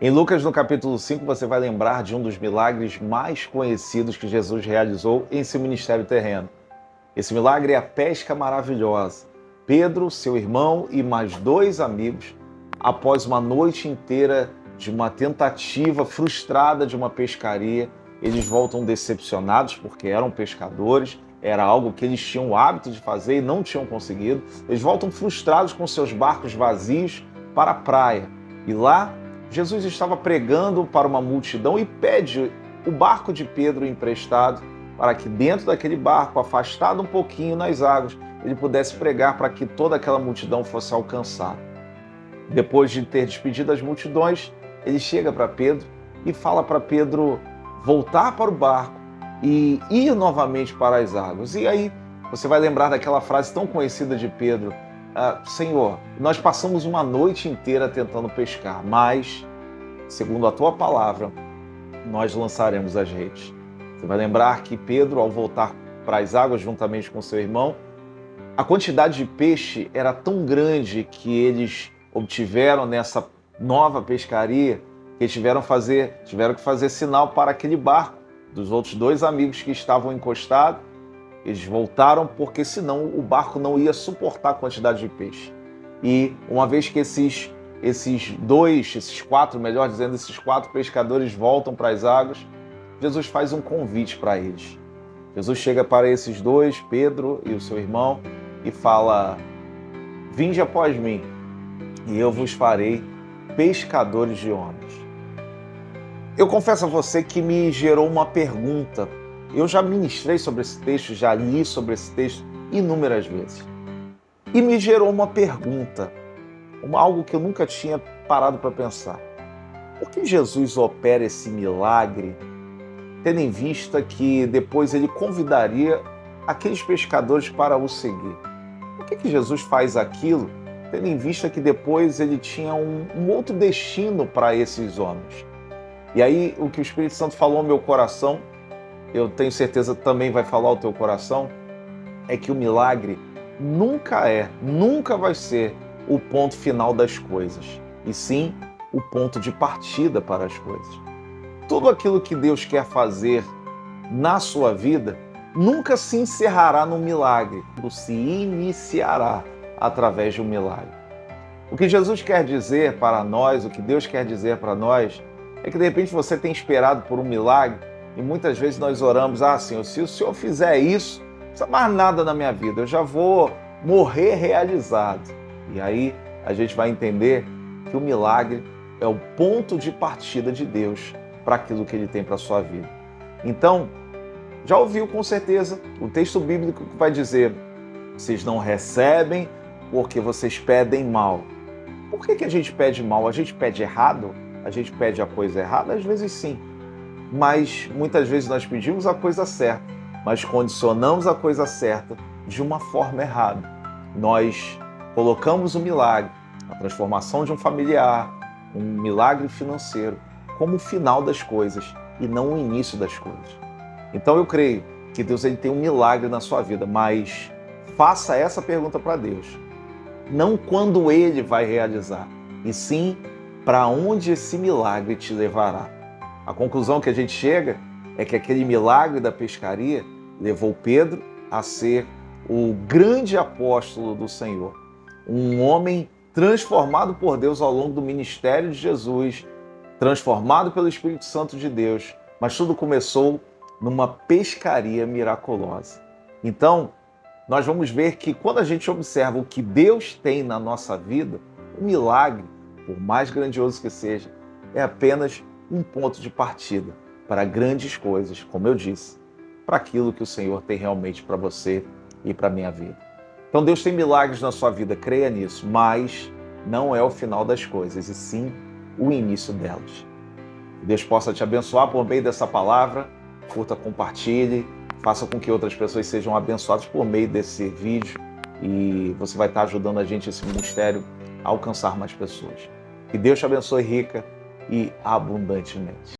Em Lucas, no capítulo 5, você vai lembrar de um dos milagres mais conhecidos que Jesus realizou em seu ministério terreno. Esse milagre é a pesca maravilhosa. Pedro, seu irmão e mais 2 amigos, após uma noite inteira de uma tentativa frustrada de uma pescaria, eles voltam decepcionados porque eram pescadores, era algo que eles tinham o hábito de fazer e não tinham conseguido. Eles voltam frustrados com seus barcos vazios para a praia. E lá, Jesus estava pregando para uma multidão e pede o barco de Pedro emprestado para que dentro daquele barco, afastado um pouquinho nas águas, ele pudesse pregar para que toda aquela multidão fosse alcançada. Depois de ter despedido as multidões, ele chega para Pedro e fala para Pedro voltar para o barco e ir novamente para as águas. E aí você vai lembrar daquela frase tão conhecida de Pedro: Senhor, nós passamos uma noite inteira tentando pescar, mas, segundo a tua palavra, nós lançaremos as redes. Você vai lembrar que Pedro, ao voltar para as águas juntamente com seu irmão, a quantidade de peixe era tão grande que eles obtiveram nessa nova pescaria que tiveram que fazer sinal para aquele barco dos outros 2 amigos que estavam encostados. Eles voltaram porque senão o barco não ia suportar a quantidade de peixe. E uma vez que esses 4 pescadores voltam para as águas, Jesus faz um convite para eles. Jesus chega para esses 2, Pedro e o seu irmão, e fala: vinde após mim, e eu vos farei pescadores de homens. Eu confesso a você que me gerou uma pergunta. Eu já ministrei sobre esse texto, já li sobre esse texto inúmeras vezes. E me gerou uma pergunta, algo que eu nunca tinha parado para pensar. Por que Jesus opera esse milagre, tendo em vista que depois ele convidaria aqueles pescadores para o seguir? Por que Jesus faz aquilo, tendo em vista que depois ele tinha um outro destino para esses homens? E aí, o que o Espírito Santo falou ao meu coração, eu tenho certeza que também vai falar ao teu coração, é que o milagre nunca vai ser o ponto final das coisas, e sim o ponto de partida para as coisas. Tudo aquilo que Deus quer fazer na sua vida nunca se encerrará no milagre, se iniciará através de um milagre. O que Jesus quer dizer para nós, o que Deus quer dizer para nós, é que de repente você tem esperado por um milagre e muitas vezes nós oramos: Senhor, se o Senhor fizer isso, não precisa mais nada na minha vida, eu já vou morrer realizado. E aí a gente vai entender que o milagre é o ponto de partida de Deus para aquilo que Ele tem para a sua vida. Então, já ouviu com certeza o texto bíblico que vai dizer: vocês não recebem porque vocês pedem mal. Por que a gente pede mal? A gente pede errado? A gente pede a coisa errada? Às vezes sim. Mas muitas vezes nós pedimos a coisa certa, mas condicionamos a coisa certa de uma forma errada. Nós colocamos o milagre, a transformação de um familiar, um milagre financeiro, como o final das coisas e não o início das coisas. Então eu creio que Deus tem um milagre na sua vida, mas faça essa pergunta para Deus. Não quando Ele vai realizar, e sim para onde esse milagre te levará. A conclusão que a gente chega é que aquele milagre da pescaria levou Pedro a ser o grande apóstolo do Senhor. Um homem transformado por Deus ao longo do ministério de Jesus, transformado pelo Espírito Santo de Deus, mas tudo começou numa pescaria miraculosa. Então, nós vamos ver que quando a gente observa o que Deus tem na nossa vida, o milagre, por mais grandioso que seja, é apenas um ponto de partida para grandes coisas, como eu disse, para aquilo que o Senhor tem realmente para você e para a minha vida. Então Deus tem milagres na sua vida, creia nisso, mas não é o final das coisas, e sim o início delas. Que Deus possa te abençoar por meio dessa palavra, curta, compartilhe, faça com que outras pessoas sejam abençoadas por meio desse vídeo e você vai estar ajudando a gente, esse ministério, a alcançar mais pessoas. Que Deus te abençoe rica e abundantemente.